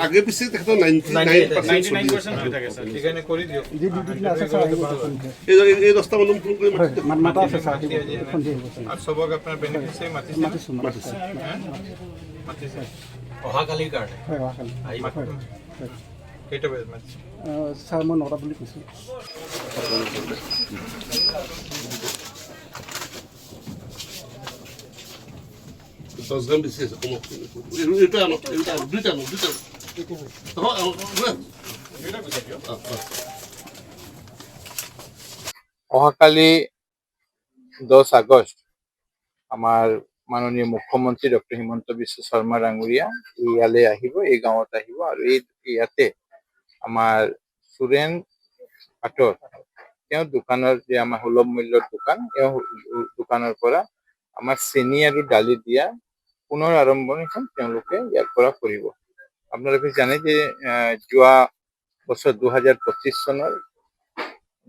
আগে পিছে তেখেতৰ 99% হৈ থাকে স্যাৰ। ঠিকানে কৰি দিও। এই 10টা মানুহ ফোন কৰি মাতা আছে স্যাৰ। আৰ সবক আপনাৰ বেনিফিসিয়াৰি মাতিছে। মাতিছে। অহাকালিৰ কাৰণে। হয় অহাকালি। কেইটা বজাত মাতিছে? স্যার মই 9টা বুলি কৈছো। Sosgan bir ses como এটা দুইটা অহাকালি 10 আগস্ট আমাৰ মাননীয় মুখ্যমন্ত্ৰী ডক্টৰ হিমন্ত বিশ্ব শৰ্মা ডাঙৰীয়া ইয়ালৈ আহিব, এই গাঁৱত আহিব আৰু ইয়াতে আমাৰ সুৰেন পাটৰ তেওঁ দোকানৰ যে আমাৰ সুলভ মূল্যৰ দোকান, দোকানৰ পৰা আমাৰ চেনি আৰু দালি দিয়া পুনৰ আৰম্ভণিখন তেওঁলোকে ইয়াৰ পৰা কৰিব। আপোনালোকে জানে যে যোৱা বছৰ 2025 চনৰ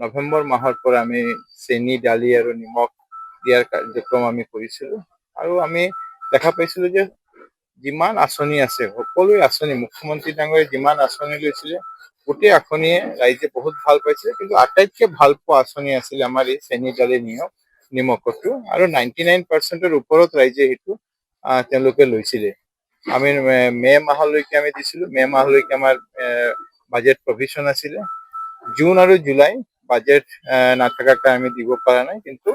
নৱেম্বৰ মাহৰ পৰা আমি চেনি দালি আৰু নিমখ দিয়াৰ কাৰ্যক্ৰম আমি কৰিছিলো আৰু আমি দেখা পাইছিলো যে যিমান আঁচনি আছে সকলোৱে আঁচনি মুখ্যমন্ত্ৰী ডাঙৰীয়াই যিমান আঁচনি লৈছিলে গোটেই আঁচনিয়ে ৰাইজে বহুত ভাল পাইছিলে, কিন্তু আটাইতকৈ ভাল পোৱা আঁচনি আছিলে আমাৰ এই চেনি দালি নিমখটো আৰু 99%ৰ ওপৰত ৰাইজে সেইটো তেওঁলোকে লৈছিলে। আমি মে মাহলৈকে আমি দিছিলো, মে মাহলৈকে আমাৰ বাজেট প্ৰভিশ্যন আছিলে। জুন আৰু জুলাই বাজেট নাথাকাকৈ আমি দিব পৰা নাই, কিন্তু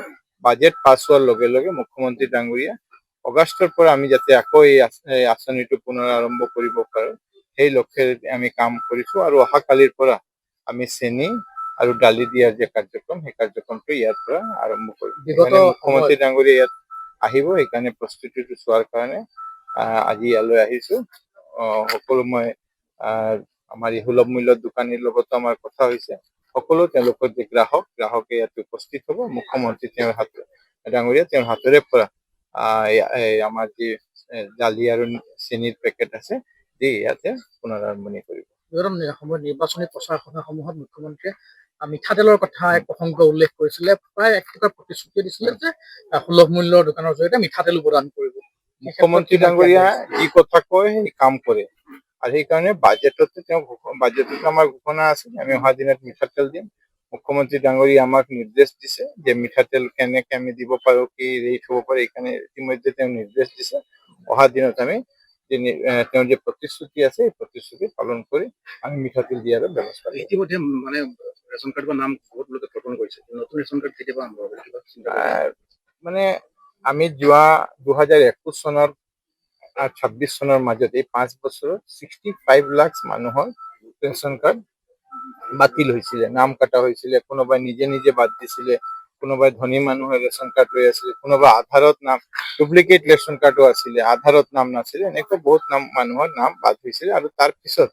বাজেট পাছ হোৱাৰ লগে লগে মুখ্যমন্ত্ৰী ডাঙৰীয়া অগষ্টৰ পৰা আমি যাতে আকৌ এই আঁচনিটো পুনৰ আৰম্ভ কৰিব পাৰো সেই লক্ষ্যৰে আমি কাম কৰিছো আৰু অহাকালিৰ পৰা আমি চেনি আৰু দালি দিয়াৰ যে কাৰ্যক্ৰম সেই কাৰ্যক্ৰমটো ইয়াৰ পৰা আৰম্ভ কৰিম। মুখ্যমন্ত্ৰী ডাঙৰীয়া ইয়াত আহিব, সেইকাৰণে প্ৰস্তুতিটো চোৱাৰ কাৰণে আজি ইয়ালৈ আহিছো। সকলো মই আমাৰ এই সুলভ মূল্যৰ দোকানীৰ লগতো আমাৰ কথা হৈছে, সকলো তেওঁলোকৰ যে গ্ৰাহকে ইয়াত উপস্থিত হ'ব, মুখ্যমন্ত্ৰী ডাঙৰীয়া তেওঁৰ হাতৰে পৰা আমাৰ যি দালি আৰু চেনিৰ পেকেট আছে দি ইয়াতে পুনৰ আৰম্ভণি কৰিব। সময়ত নিৰ্বাচনী প্ৰচাৰ সভাসমূহত মুখ্যমন্ত্ৰীয়ে মিঠাতেলৰ কথা এক প্ৰসংগ উল্লেখ কৰিছিলে, প্ৰায় 1 টকাৰ প্ৰতিশ্ৰুতি দিছিলে যে সুলভ মূল্যৰ দোকানৰ জৰিয়তে মিঠাতেলো প্ৰদান কৰিব। মুখ্যমন্ত্ৰী ডাঙৰীয়া যি কথা কয় সেই কাম কৰে আৰু সেইকাৰণে বাজেটত আমাৰ ঘোষণা আছে আমি অহা দিনত মিঠাতেল দিম। মুখ্যমন্ত্ৰী ডাঙৰীয়া আমাক নিৰ্দেশ দিছে যে মিঠাতেল কেনেকে আমি দিব পাৰো, কি ৰেট হ'ব পাৰে, এইকাৰণে ইতিমধ্যে তেওঁ নিৰ্দেশ দিছে। অহা দিনত আমি তেওঁৰ যে প্ৰতিশ্ৰুতি আছে এই প্ৰতিশ্ৰুতি পালন কৰি আমি মিঠাতেল দিয়াৰ ব্যৱস্থা কৰিম। ইতিমধ্যে মানে ৰেচন কাৰ্ডৰ নাম বহুত লোকে প্ৰদান কৰিছে, নতুন ৰেচন কাৰ্ড কেতিয়াবা আৰম্ভ হ'ব? মানে আমি যোৱা 2021 চনৰ আৰু 26 চনৰ মাজত এই 5 বছৰত 65 লাখ মানুহৰ ৰেচন কাৰ্ড বাতিল হৈছিলে, নাম কটা হৈছিলে, কোনোবাই নিজে নিজে বাদ দিছিলে, কোনোবাই ধনী মানুহে ৰেচন কাৰ্ড লৈ আছিলে, কোনোবাই আধাৰত নাম ডুপ্লিকেট ৰেচন কাৰ্ডো আছিলে, আধাৰত নাম নাছিলে, এনেকৈ বহুত মানুহৰ নাম বাদ হৈছিলে। আৰু তাৰ পিছত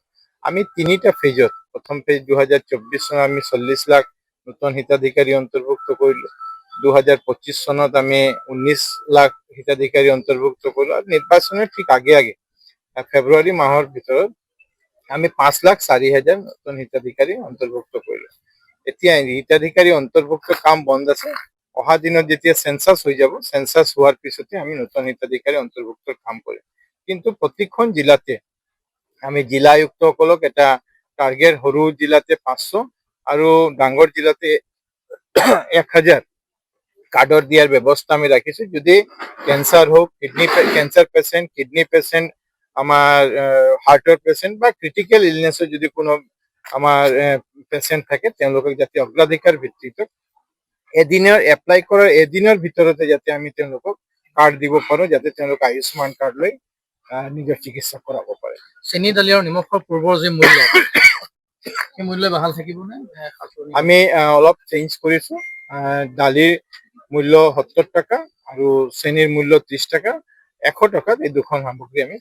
আমি 3টা ফেজত, প্ৰথম ফেজ 2024 চনত আমি 40 লাখ নতুন হিতাধিকাৰী অন্তৰ্ভুক্ত কৰিলো, 2025 চনত আমি 19 লাখ হিতাধিকাৰী অন্তৰ্ভুক্ত কৰিলো আৰু নিৰ্বাচনৰ ঠিক আগে ফেব্ৰুৱাৰী মাহৰ ভিতৰত আমি 5,04,000 নতুন হিতাধিকাৰী অন্তৰ্ভুক্ত কৰিলো। এতিয়া হিতাধিকাৰী অন্তৰ্ভুক্ত কাম বন্ধ আছে, অহা দিনত যেতিয়া সেন্সাস হৈ যাব, সেন্সাস হোৱাৰ পিছতে আমি নতুন হিতাধিকাৰী অন্তৰ্ভুক্ত কাম কৰিম। কিন্তু প্ৰতিখন জিলাতে আমি জিলা আয়ুক্তসকলক এটা টাৰ্গেট, সৰু জিলাতে 500 আৰু ডাঙৰ জিলাতে 1000 কাৰ্ডৰ দিয়াৰ ব্যৱস্থা আমি ৰাখিছো। যদি কেঞ্চাৰ হোক, কেঞ্চাৰ পেচেণ্ট, কিডনি পেচেণ্ট, আমাৰ হাৰ্টৰ পেচেণ্ট বা ক্ৰিটিকেল ইলনেছৰ যদি কোনো আমাৰ পেচেণ্ট থাকে তেওঁলোকক যাতে অগ্ৰাধিকাৰ ভিত্তিত এদিনৰ এপ্লাই কৰাৰ এদিনৰ ভিতৰতে যাতে আমি তেওঁলোকক কাৰ্ড দিব পাৰো, যাতে তেওঁলোক আয়ুষ্মান কাৰ্ড লৈ নিজৰ চিকিৎসা কৰাব পাৰে। চেনি দালি আৰু নিমখৰ পূৰ্বৰ যি মূল্য সেই মূল্য ভাল থাকিবনে? আমি অলপ চেঞ্জ কৰিছো, দালিৰ মূল্য 70 টকা আৰু চেনিৰ মূল্য 30 টকা, 100 টকাত এই দুখন সামগ্ৰী আমি